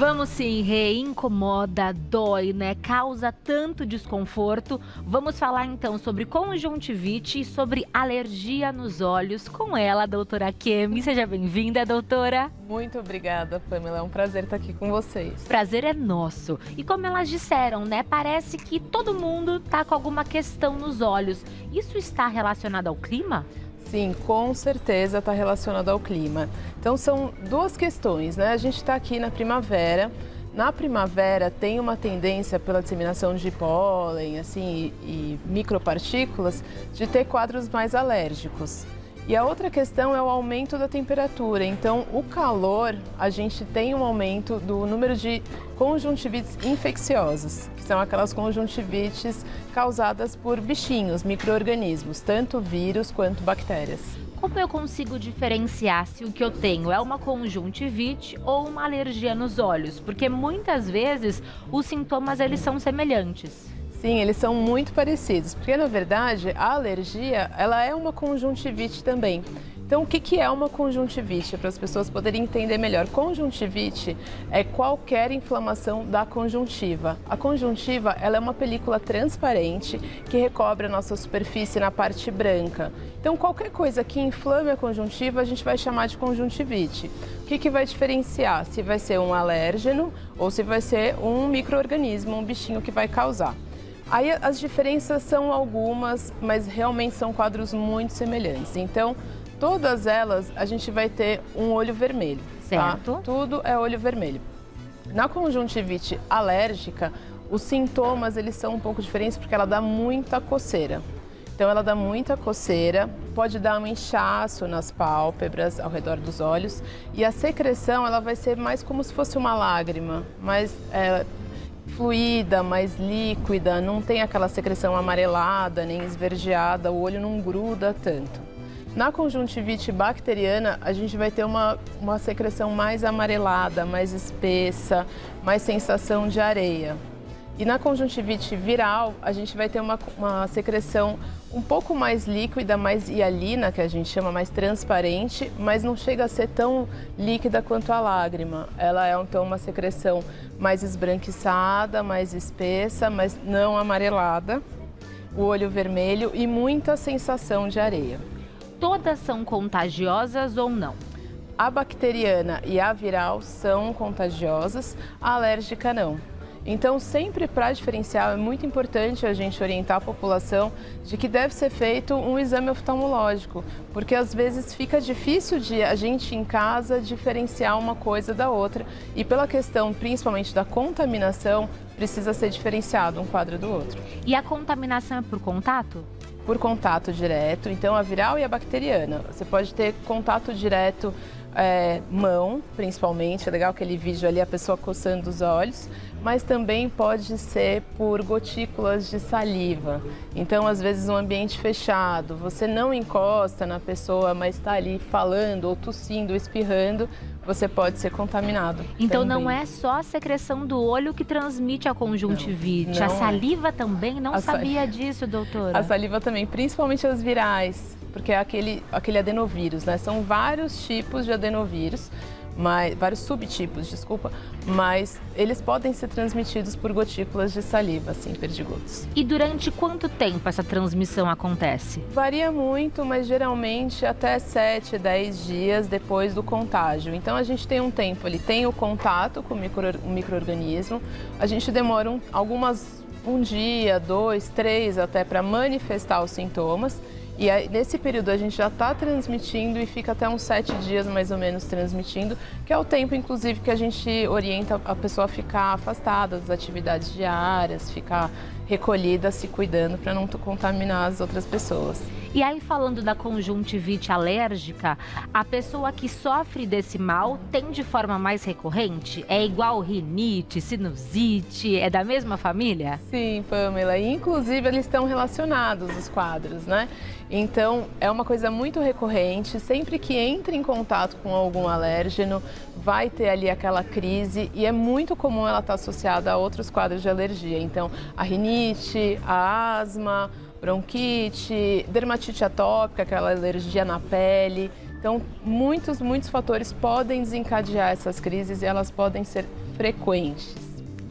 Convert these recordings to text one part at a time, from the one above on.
Vamos sim, Rê, incomoda, dói, né? Causa tanto desconforto. Vamos falar então sobre conjuntivite e sobre alergia nos olhos com ela, a doutora Kemi. Seja bem-vinda, doutora. Muito obrigada, Pamela. É um prazer estar aqui com vocês. Prazer é nosso. E como elas disseram, né? Parece que todo mundo tá com alguma questão nos olhos. Isso está relacionado ao clima? Sim, com certeza está relacionado ao clima. Então são duas questões, né? A gente está aqui na primavera. Na primavera tem uma tendência pela disseminação de pólen, assim, e micropartículas, de ter quadros mais alérgicos. E a outra questão é o aumento da temperatura. Então, o calor, a gente tem um aumento do número de conjuntivites infecciosas, que são aquelas conjuntivites causadas por bichinhos, micro-organismos, tanto vírus quanto bactérias. Como eu consigo diferenciar se o que eu tenho é uma conjuntivite ou uma alergia nos olhos? Porque muitas vezes os sintomas eles são semelhantes. Sim, eles são muito parecidos, porque na verdade a alergia ela é uma conjuntivite também. Então o que é uma conjuntivite? Para as pessoas poderem entender melhor, conjuntivite é qualquer inflamação da conjuntiva. A conjuntiva ela é uma película transparente que recobre a nossa superfície na parte branca. Então qualquer coisa que inflame a conjuntiva a gente vai chamar de conjuntivite. O que vai diferenciar? Se vai ser um alérgeno ou se vai ser um micro-organismo, um bichinho que vai causar. Aí as diferenças são algumas, mas realmente são quadros muito semelhantes. Então, todas elas a gente vai ter um olho vermelho, certo? Tá? Tudo é olho vermelho. Na conjuntivite alérgica, os sintomas eles são um pouco diferentes porque ela dá muita coceira. Então, ela dá muita coceira, pode dar um inchaço nas pálpebras, ao redor dos olhos. E a secreção ela vai ser mais como se fosse uma lágrima, mais fluida, mais líquida, não tem aquela secreção amarelada nem esverdeada, o olho não gruda tanto. Na conjuntivite bacteriana, a gente vai ter uma secreção mais amarelada, mais espessa, mais sensação de areia. E na conjuntivite viral, a gente vai ter uma secreção um pouco mais líquida, mais hialina, que a gente chama mais transparente, mas não chega a ser tão líquida quanto a lágrima. Ela é então uma secreção mais esbranquiçada, mais espessa, mas não amarelada, o olho vermelho e muita sensação de areia. Todas são contagiosas ou não? A bacteriana e a viral são contagiosas, a alérgica não. Então, sempre para diferenciar, é muito importante a gente orientar a população de que deve ser feito um exame oftalmológico, porque às vezes fica difícil de a gente em casa diferenciar uma coisa da outra e pela questão principalmente da contaminação, precisa ser diferenciado um quadro do outro. E a contaminação é por contato? Por contato direto, então a viral e a bacteriana. Você pode ter contato direto, mão, principalmente, é legal aquele vídeo ali, a pessoa coçando os olhos, mas também pode ser por gotículas de saliva. Então, às vezes, um ambiente fechado, você não encosta na pessoa, mas está ali falando ou tossindo, espirrando, você pode ser contaminado. Então também. Não é só a secreção do olho que transmite a conjuntivite, não a saliva também? Não sabia disso, doutora. A saliva também, principalmente as virais, porque é aquele adenovírus, né? São vários tipos de adenovírus, vários subtipos, desculpa, mas eles podem ser transmitidos por gotículas de saliva, assim, perdigotos. E durante quanto tempo essa transmissão acontece? Varia muito, mas geralmente até 7, 10 dias depois do contágio. Então a gente tem um tempo, ele tem o contato com o micro-organismo, a gente demora um dia, 2, 3 até para manifestar os sintomas. E aí, nesse período a gente já está transmitindo e fica até uns 7 dias mais ou menos transmitindo, que é o tempo, inclusive, que a gente orienta a pessoa a ficar afastada das atividades diárias, ficar recolhida, se cuidando para não contaminar as outras pessoas. E aí, falando da conjuntivite alérgica, a pessoa que sofre desse mal tem de forma mais recorrente? É igual rinite, sinusite, é da mesma família? Sim, Pamela, e inclusive eles estão relacionados, os quadros, né? Então, é uma coisa muito recorrente, sempre que entra em contato com algum alérgeno, vai ter ali aquela crise e é muito comum ela estar associada a outros quadros de alergia. Então, a rinite, a asma, bronquite, dermatite atópica, aquela alergia na pele. Então, muitos fatores podem desencadear essas crises e elas podem ser frequentes.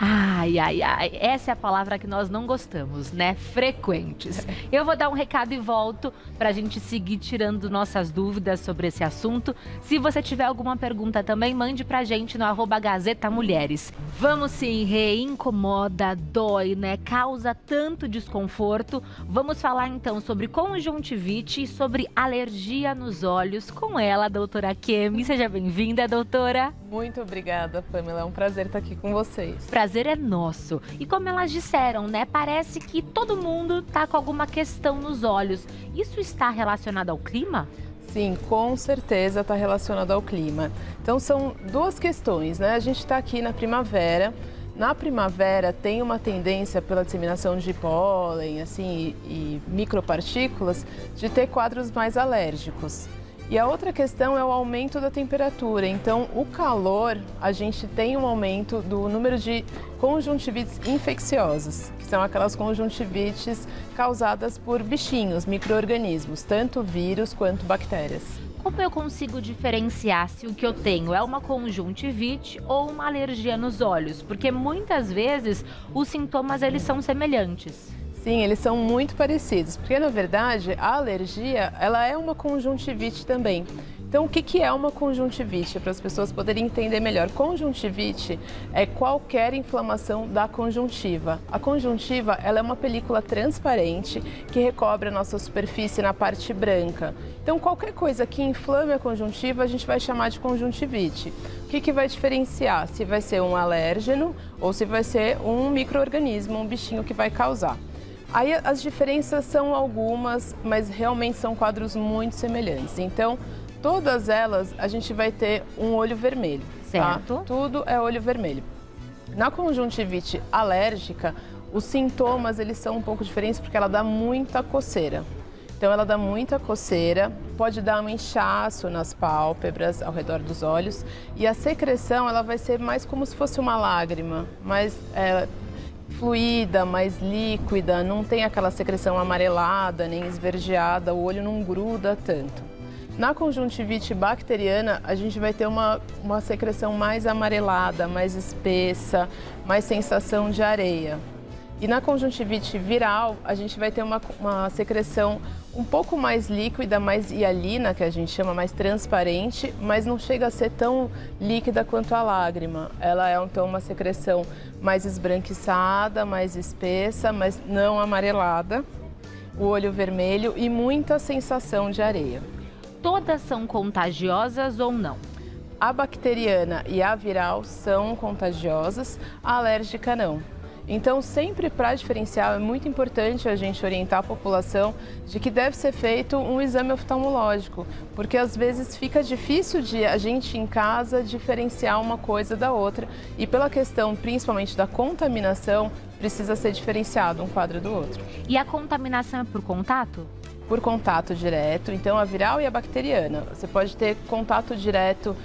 Ai, ai, ai, essa é a palavra que nós não gostamos, né? Frequentes. Eu vou dar um recado e volto pra gente seguir tirando nossas dúvidas sobre esse assunto. Se você tiver alguma pergunta também, mande pra gente no @GazetaMulheres. Vamos sim, incomoda, dói, né? Causa tanto desconforto. Vamos falar então sobre conjuntivite e sobre alergia nos olhos com ela, a doutora Kemi. Seja bem-vinda, doutora. Muito obrigada, Pamela. É um prazer estar aqui com vocês. Prazer é nosso. E como elas disseram, né? Parece que todo mundo tá com alguma questão nos olhos. Isso está relacionado ao clima? Sim, com certeza está relacionado ao clima. Então são duas questões, né? A gente está aqui na primavera. Na primavera tem uma tendência pela disseminação de pólen, assim, e micropartículas, de ter quadros mais alérgicos. E a outra questão é o aumento da temperatura. Então, o calor, a gente tem um aumento do número de conjuntivites infecciosas, que são aquelas conjuntivites causadas por bichinhos, micro-organismos, tanto vírus quanto bactérias. Como eu consigo diferenciar se o que eu tenho é uma conjuntivite ou uma alergia nos olhos? Porque muitas vezes os sintomas eles são semelhantes. Sim, eles são muito parecidos, porque na verdade a alergia ela é uma conjuntivite também. Então, o que é uma conjuntivite? Para as pessoas poderem entender melhor. Conjuntivite é qualquer inflamação da conjuntiva. A conjuntiva ela é uma película transparente que recobre a nossa superfície na parte branca. Então, qualquer coisa que inflame a conjuntiva, a gente vai chamar de conjuntivite. O que vai diferenciar? Se vai ser um alérgeno ou se vai ser um micro-organismo, um bichinho que vai causar. Aí as diferenças são algumas, mas realmente são quadros muito semelhantes. Então, todas elas a gente vai ter um olho vermelho, certo? Tá? Tudo é olho vermelho. Na conjuntivite alérgica, os sintomas eles são um pouco diferentes porque ela dá muita coceira. Então, ela dá muita coceira, pode dar um inchaço nas pálpebras, ao redor dos olhos. E a secreção ela vai ser mais como se fosse uma lágrima, mais fluida, mais líquida, não tem aquela secreção amarelada nem esverdeada, o olho não gruda tanto. Na conjuntivite bacteriana, a gente vai ter uma secreção mais amarelada, mais espessa, mais sensação de areia. E na conjuntivite viral, a gente vai ter uma secreção um pouco mais líquida, mais hialina, que a gente chama mais transparente, mas não chega a ser tão líquida quanto a lágrima. Ela é então uma secreção mais esbranquiçada, mais espessa, mas não amarelada, o olho vermelho e muita sensação de areia. Todas são contagiosas ou não? A bacteriana e a viral são contagiosas, a alérgica não. Então, sempre para diferenciar, é muito importante a gente orientar a população de que deve ser feito um exame oftalmológico, porque às vezes fica difícil de a gente em casa diferenciar uma coisa da outra e pela questão principalmente da contaminação, precisa ser diferenciado um quadro do outro. E a contaminação é por contato? Por contato direto, então a viral e a bacteriana. Você pode ter contato direto,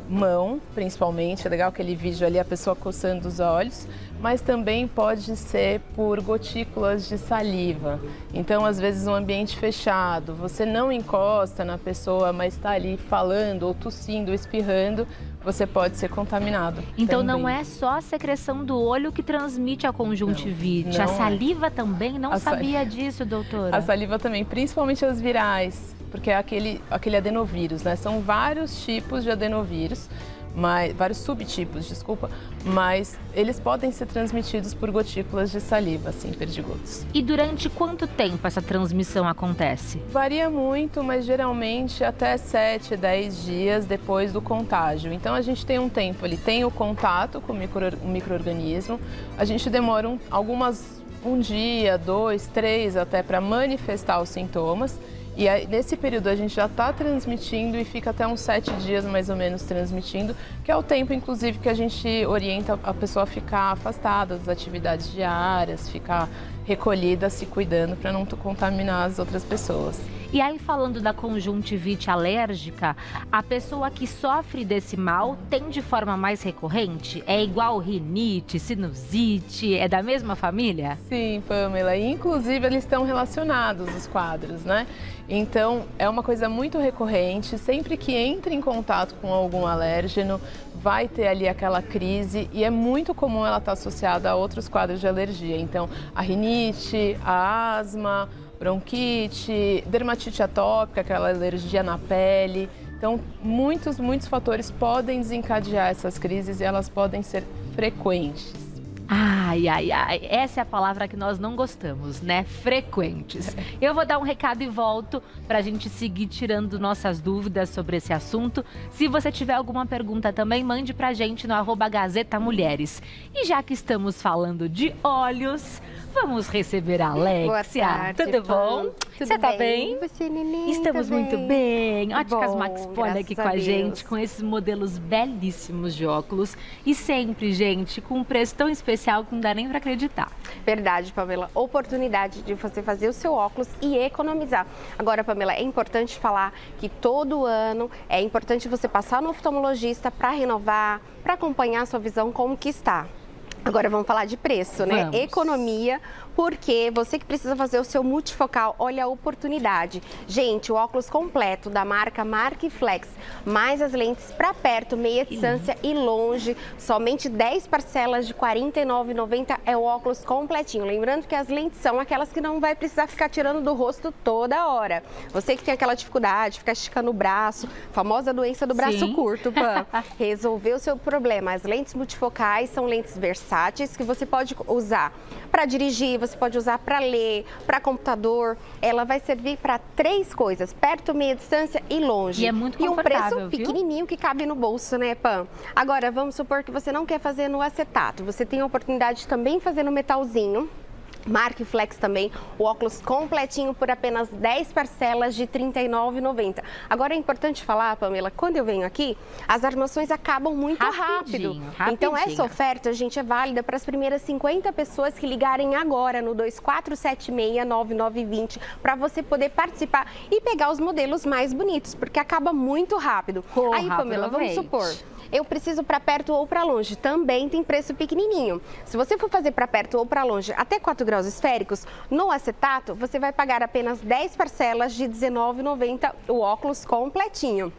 mão, principalmente, é legal aquele vídeo ali, a pessoa coçando os olhos, mas também pode ser por gotículas de saliva. Então, às vezes, um ambiente fechado, você não encosta na pessoa, mas está ali falando, ou tossindo, ou espirrando, você pode ser contaminado. Então, também. não é só a secreção do olho que transmite a conjuntivite, não a saliva também? Não sabia disso, doutora. A saliva também, principalmente as virais, porque é aquele adenovírus, né? São vários tipos de adenovírus, vários subtipos, desculpa, mas eles podem ser transmitidos por gotículas de saliva, assim, perdigotos. E durante quanto tempo essa transmissão acontece? Varia muito, mas geralmente até 7, 10 dias depois do contágio. Então a gente tem um tempo, ele tem o contato com o micro-organismo, a gente demora um dia, 2, 3 até para manifestar os sintomas. E aí, nesse período a gente já está transmitindo e fica até uns 7 dias mais ou menos transmitindo, que é o tempo, inclusive, que a gente orienta a pessoa a ficar afastada das atividades diárias, ficar recolhida, se cuidando para não contaminar as outras pessoas. E aí, falando da conjuntivite alérgica, a pessoa que sofre desse mal tem de forma mais recorrente? É igual rinite, sinusite, é da mesma família? Sim, Pamela. E, inclusive, eles estão relacionados, os quadros, né? Então, é uma coisa muito recorrente. Sempre que entra em contato com algum alérgeno, vai ter ali aquela crise e é muito comum ela estar associada a outros quadros de alergia. Então, a rinite, a asma, bronquite, dermatite atópica, aquela alergia na pele. Então, muitos fatores podem desencadear essas crises e elas podem ser frequentes. Ai, ai, ai, essa é a palavra que nós não gostamos, né? Frequentes. Eu vou dar um recado e volto pra gente seguir tirando nossas dúvidas sobre esse assunto. Se você tiver alguma pergunta também, mande pra gente no @Gazeta Mulheres. E já que estamos falando de olhos, vamos receber a Alexia. Boa tarde, Tudo bom? Você tá bem? Você, Nenê, Estamos tá muito bem. Óticas Bom, Max Poli aqui com graças a a gente, Deus. com esses modelos belíssimos de óculos. E sempre, gente, com um preço tão especial que não dá nem pra acreditar. Verdade, Pamela. Oportunidade de você fazer o seu óculos e economizar. Agora, Pamela, é importante falar que todo ano é importante você passar no oftalmologista para renovar, para acompanhar a sua visão como que está. Agora vamos falar de preço, né? Vamos. Economia, porque você que precisa fazer o seu multifocal, olha a oportunidade. Gente, o óculos completo da marca Markiflex, mais as lentes para perto, meia distância e longe, somente 10 parcelas de R$ 49,90 é o óculos completinho. Lembrando que as lentes são aquelas que não vai precisar ficar tirando do rosto toda hora. Você que tem aquela dificuldade, ficar esticando o braço, famosa doença do braço Sim. curto, Pam, resolveu o seu problema. As lentes multifocais são lentes versáteis que você pode usar para dirigir, você pode usar para ler, para computador. Ela vai servir para 3 coisas: perto, meia distância e longe. E é muito E um confortável, preço viu? pequenininho que cabe no bolso, né, Pam? Agora, vamos supor que você não quer fazer no acetato. Você tem a oportunidade de também fazer no metalzinho. Markiflex também, o óculos completinho por apenas 10 parcelas de R$ 39,90. Agora é importante falar, Pamela, quando eu venho aqui, as armações acabam muito rápido. Rapidinho. Então essa oferta, gente, é válida para as primeiras 50 pessoas que ligarem agora no 24769920 para você poder participar e pegar os modelos mais bonitos, porque acaba muito rápido. Corra, Aí, Pamela, vamos aproveite. supor, eu preciso para perto ou para longe, também tem preço pequenininho. Se você for fazer para perto ou para longe até 4 graus esféricos, no acetato você vai pagar apenas 10 parcelas de R$ 19,90 o óculos completinho.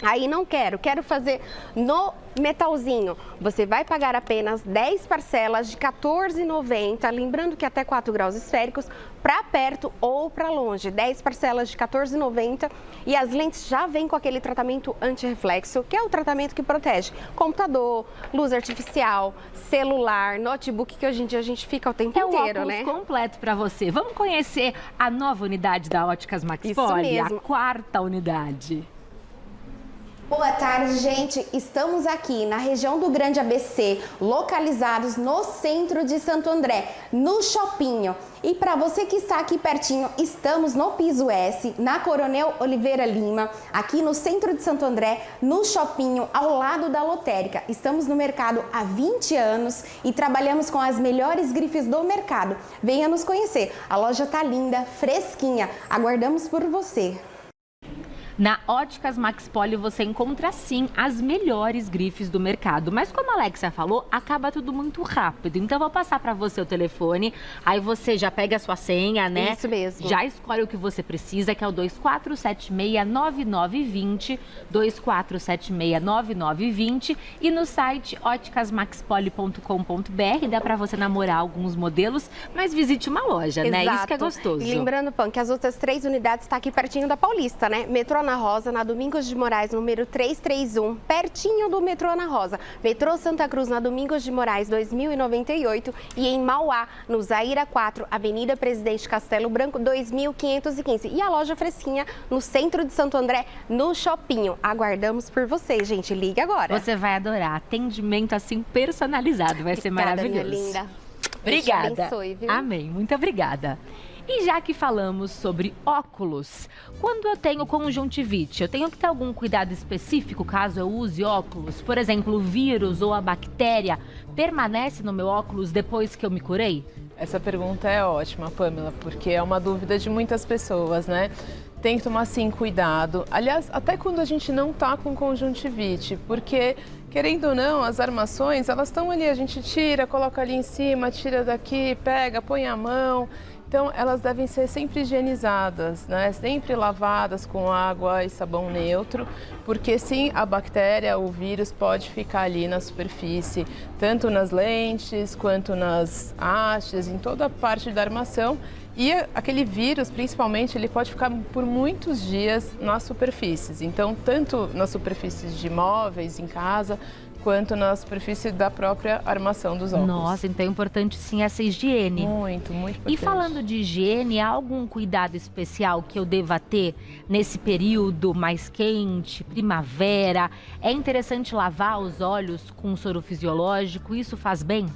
Aí não quero fazer no metalzinho. Você vai pagar apenas 10 parcelas de R$ 14,90, lembrando que até 4 graus esféricos, para perto ou para longe. 10 parcelas de R$ 14,90 e as lentes já vêm com aquele tratamento anti-reflexo, que é o tratamento que protege computador, luz artificial, celular, notebook, que hoje em dia a gente fica o tempo É o inteiro, óculos né? completo para você. Vamos conhecer a nova unidade da Óticas Max Isso Poli, a mesmo. 4ª unidade. Boa tarde, gente. Estamos aqui na região do Grande ABC, localizados no centro de Santo André, no Shoppinho. E para você que está aqui pertinho, estamos no Piso S, na Coronel Oliveira Lima, aqui no centro de Santo André, no Shoppinho, ao lado da lotérica. Estamos no mercado há 20 anos e trabalhamos com as melhores grifes do mercado. Venha nos conhecer. A loja tá linda, fresquinha. Aguardamos por você. Na Óticas Max Poli você encontra sim as melhores grifes do mercado. Mas como a Alexia falou, acaba tudo muito rápido. Então eu vou passar para você o telefone, aí você já pega a sua senha, né? Isso mesmo. Já escolhe o que você precisa, que é o 24769920, 24769920 e no site óticasmaxpoli.com.br dá para você namorar alguns modelos, mas visite uma loja, né? Isso que é gostoso. E lembrando, Pan, que as outras 3 unidades estão aqui pertinho da Paulista, né? Metrô Ana Rosa, na Domingos de Moraes, número 331, pertinho do metrô Ana Rosa. Metrô Santa Cruz, na Domingos de Moraes, 2098 e em Mauá, no Zaira 4, Avenida Presidente Castelo Branco, 2515. E a loja fresquinha no centro de Santo André, no Shoppinho. Aguardamos por vocês, gente. Ligue agora. Você vai adorar. Atendimento assim personalizado, vai ser Obrigada, maravilhoso. minha linda. Deus te Obrigada. abençoe, viu? Amém. Muito obrigada. E já que falamos sobre óculos, quando eu tenho conjuntivite, eu tenho que ter algum cuidado específico caso eu use óculos? Por exemplo, o vírus ou a bactéria permanece no meu óculos depois que eu me curei? Essa pergunta é ótima, Pamela, porque é uma dúvida de muitas pessoas, né? Tem que tomar, sim, cuidado. Aliás, até quando a gente não tá com conjuntivite, porque, querendo ou não, as armações, elas estão ali, a gente tira, coloca ali em cima, tira daqui, pega, põe a mão. Então, elas devem ser sempre higienizadas, né? Sempre lavadas com água e sabão neutro, porque sim, a bactéria, o vírus pode ficar ali na superfície, tanto nas lentes quanto nas hastes, em toda a parte da armação. E aquele vírus, principalmente, ele pode ficar por muitos dias nas superfícies. Então, tanto nas superfícies de móveis, em casa, quanto na superfície da própria armação dos óculos. Nossa, então é importante sim essa higiene. Muito, muito importante. E falando de higiene, há algum cuidado especial que eu deva ter nesse período mais quente, primavera? É interessante lavar os olhos com soro fisiológico? Isso faz bem?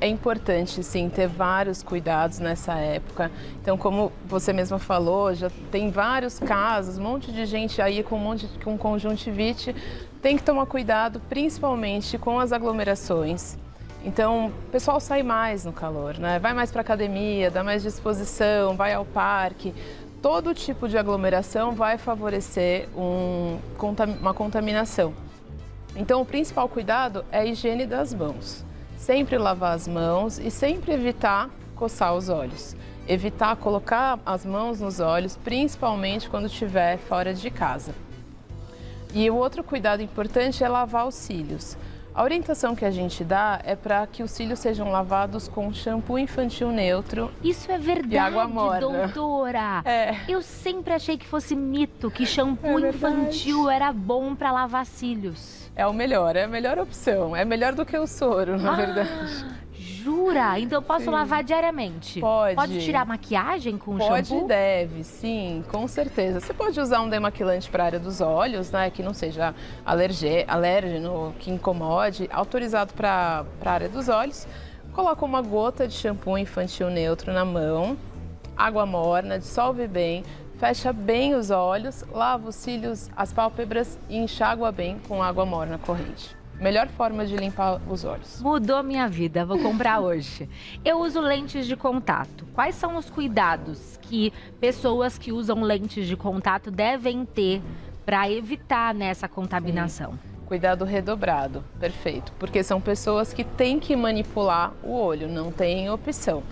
É importante, sim, ter vários cuidados nessa época. Então, como você mesma falou, já tem vários casos, um monte de gente aí com conjuntivite. Tem que tomar cuidado, principalmente com as aglomerações. Então, o pessoal sai mais no calor, né? Vai mais para academia, dá mais disposição, vai ao parque. Todo tipo de aglomeração vai favorecer uma contaminação. Então, o principal cuidado é a higiene das mãos. Sempre lavar as mãos e sempre evitar coçar os olhos. Evitar colocar as mãos nos olhos, principalmente quando estiver fora de casa. E o outro cuidado importante é lavar os cílios. A orientação que a gente dá é para que os cílios sejam lavados com shampoo infantil neutro. Isso é verdade, e água morna. Doutora. Eu sempre achei que fosse mito, que shampoo infantil era bom para lavar cílios. É a melhor opção. É melhor do que o soro, na verdade. Jura? Então eu posso lavar diariamente? Pode. Pode tirar maquiagem com shampoo? Pode, deve, sim, com certeza. Você pode usar um demaquilante para a área dos olhos, né, que não seja alérgeno, que incomode, autorizado para a área dos olhos. Coloca uma gota de shampoo infantil neutro na mão, água morna, dissolve bem, fecha bem os olhos, lava os cílios, as pálpebras e enxágua bem com água morna corrente. Melhor forma de limpar os olhos. Mudou minha vida, vou comprar hoje. Eu uso lentes de contato. Quais são os cuidados que pessoas que usam lentes de contato devem ter para evitar essa contaminação? Cuidado redobrado, perfeito. Porque são pessoas que têm que manipular o olho, não tem opção.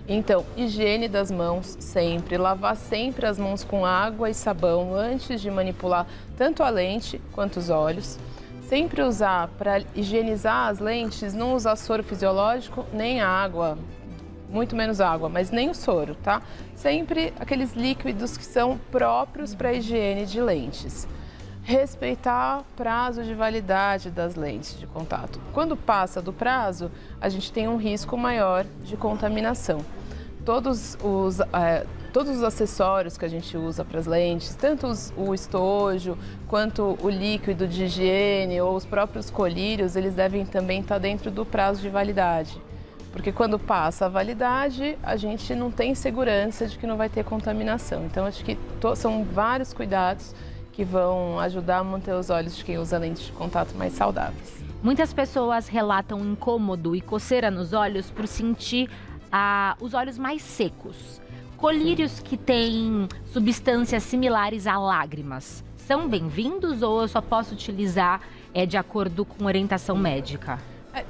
Então, higiene das mãos sempre, lavar sempre as mãos com água e sabão antes de manipular tanto a lente quanto os olhos. Sempre usar, para higienizar as lentes, não usar soro fisiológico, nem água, muito menos água, mas nem o soro, tá? Sempre aqueles líquidos que são próprios para a higiene de lentes. Respeitar prazo de validade das lentes de contato. Quando passa do prazo, a gente tem um risco maior de contaminação. Todos os acessórios que a gente usa para as lentes, tanto o estojo quanto o líquido de higiene ou os próprios colírios, eles devem também estar dentro do prazo de validade. Porque quando passa a validade, a gente não tem segurança de que não vai ter contaminação. Então, acho que são vários cuidados que vão ajudar a manter os olhos de quem usa lentes de contato mais saudáveis. Muitas pessoas relatam incômodo e coceira nos olhos por sentir os olhos mais secos. Colírios que têm substâncias similares a lágrimas são bem-vindos ou eu só posso utilizar de acordo com orientação médica?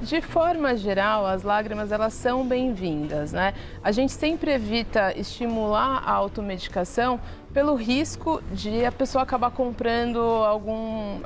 De forma geral, as lágrimas elas são bem-vindas, né? A gente sempre evita estimular a automedicação pelo risco de a pessoa acabar comprando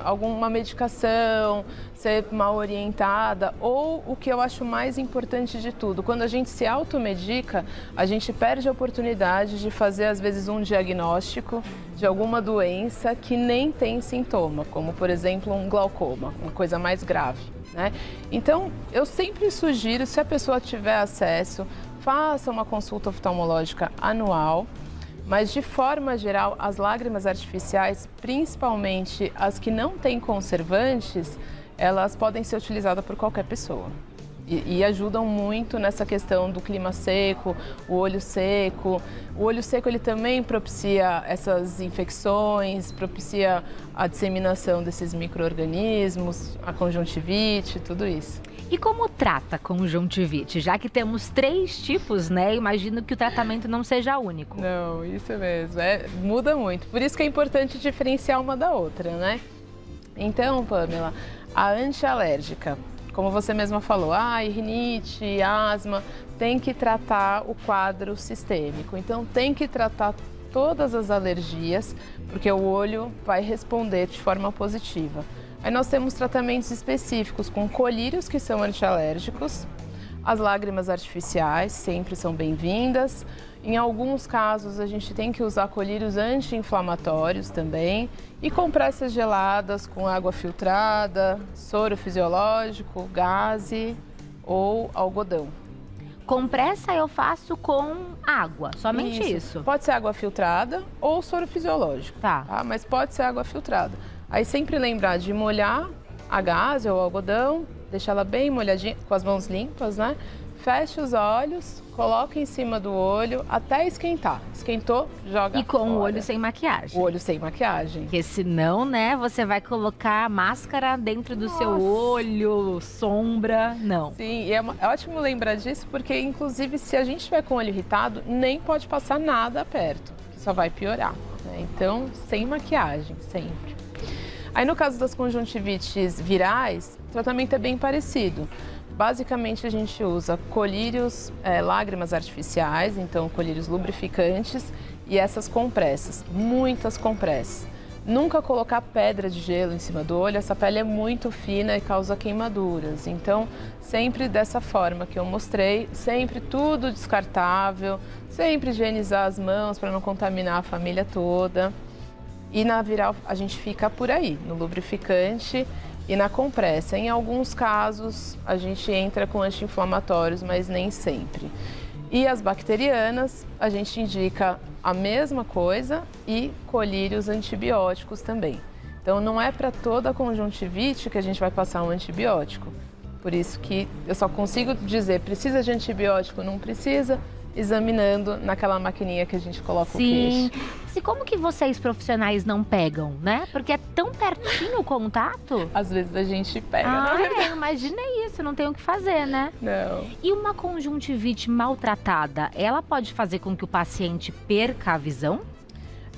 alguma medicação, ser mal orientada, ou o que eu acho mais importante de tudo, quando a gente se automedica, a gente perde a oportunidade de fazer às vezes um diagnóstico de alguma doença que nem tem sintoma, como por exemplo um glaucoma, uma coisa mais grave, né? Então, eu sempre sugiro, se a pessoa tiver acesso, faça uma consulta oftalmológica anual. Mas, de forma geral, as lágrimas artificiais, principalmente as que não têm conservantes, elas podem ser utilizadas por qualquer pessoa. E ajudam muito nessa questão do clima seco, o olho seco. O olho seco ele também propicia essas infecções, propicia a disseminação desses micro-organismos, a conjuntivite, tudo isso. E como trata conjuntivite? Já que temos 3 tipos, né? Imagino que o tratamento não seja único. Não, isso mesmo. Muda muito. Por isso que é importante diferenciar uma da outra, né? Então, Pamela, a antialérgica, como você mesma falou, rinite, asma, tem que tratar o quadro sistêmico. Então, tem que tratar todas as alergias, porque o olho vai responder de forma positiva. Aí nós temos tratamentos específicos com colírios que são antialérgicos, as lágrimas artificiais sempre são bem-vindas. Em alguns casos a gente tem que usar colírios anti-inflamatórios também e compressas geladas com água filtrada, soro fisiológico, gaze ou algodão. Compressa eu faço com água, somente isso. Pode ser água filtrada ou soro fisiológico, tá? Mas pode ser água filtrada. Aí sempre lembrar de molhar a gaze ou o algodão, deixar ela bem molhadinha, com as mãos limpas, né? Fecha os olhos, coloca em cima do olho até esquentar. Esquentou, joga E com fora. o olho sem maquiagem. O olho sem maquiagem. Porque senão, né, você vai colocar a máscara dentro do seu olho, sombra, não. Sim, e é ótimo lembrar disso, porque inclusive se a gente estiver com o olho irritado, nem pode passar nada perto, que só vai piorar, né? Então, sem maquiagem, sempre. Aí no caso das conjuntivites virais, o tratamento é bem parecido. Basicamente a gente usa colírios, lágrimas artificiais, então colírios lubrificantes e essas compressas, muitas compressas. Nunca colocar pedra de gelo em cima do olho, essa pele é muito fina e causa queimaduras. Então, sempre dessa forma que eu mostrei, sempre tudo descartável, sempre higienizar as mãos para não contaminar a família toda. E na viral a gente fica por aí, no lubrificante e na compressa. Em alguns casos a gente entra com anti-inflamatórios, mas nem sempre. E as bacterianas, a gente indica a mesma coisa e colírios antibióticos também. Então não é para toda conjuntivite que a gente vai passar um antibiótico. Por isso que eu só consigo dizer precisa de antibiótico, não precisa, examinando naquela maquininha que a gente coloca o queixo. E como que vocês profissionais não pegam, né? Porque é tão pertinho o contato. Às vezes a gente pega, eu imaginei isso, não tem o que fazer, né? Não. E uma conjuntivite maltratada, ela pode fazer com que o paciente perca a visão?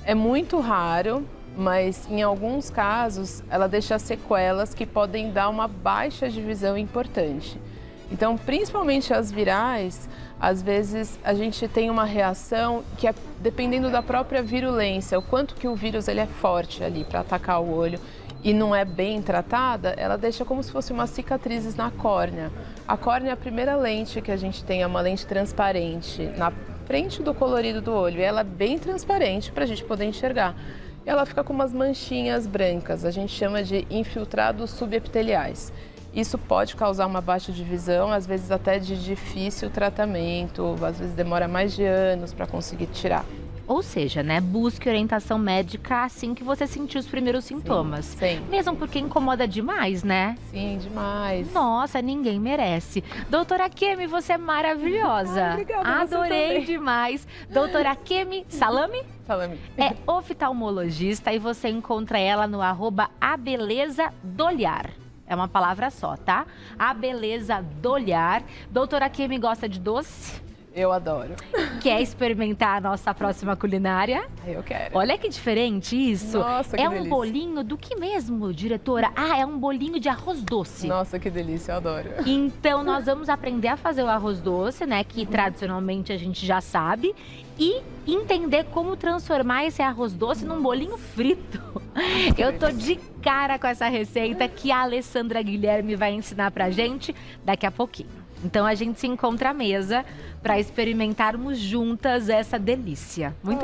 É muito raro, mas em alguns casos ela deixa sequelas que podem dar uma baixa de visão importante. Então, principalmente as virais, às vezes a gente tem uma reação que é dependendo da própria virulência, o quanto que o vírus ele é forte ali para atacar o olho e não é bem tratada, ela deixa como se fosse umas cicatrizes na córnea. A córnea é a primeira lente que a gente tem, é uma lente transparente na frente do colorido do olho e ela é bem transparente para a gente poder enxergar. E ela fica com umas manchinhas brancas, a gente chama de infiltrados subepiteliais. Isso pode causar uma baixa de visão, às vezes até de difícil tratamento, às vezes demora mais de anos para conseguir tirar. Ou seja, né, busque orientação médica assim que você sentir os primeiros sintomas. Sim. Mesmo porque incomoda demais, né? Sim, demais. Nossa, ninguém merece. Doutora Kemi, você é maravilhosa. Obrigada, Adorei demais. Doutora Kemi Salame? Salame. É oftalmologista e você encontra ela no @abelezadolhar. É uma palavra só, tá? A beleza do olhar. Doutora Kemi gosta de doce? Eu adoro. Quer experimentar a nossa próxima culinária? Eu quero. Olha que diferente isso. Nossa, que é delícia. Um bolinho do que mesmo, diretora? É um bolinho de arroz doce. Nossa, que delícia, eu adoro. Então, nós vamos aprender a fazer o arroz doce, né? Que tradicionalmente a gente já sabe. E entender como transformar esse arroz doce num bolinho frito. Eu tô de cara com essa receita que a Alessandra Guilherme vai ensinar pra gente daqui a pouquinho. Então, a gente se encontra à mesa para experimentarmos juntas essa delícia. Muito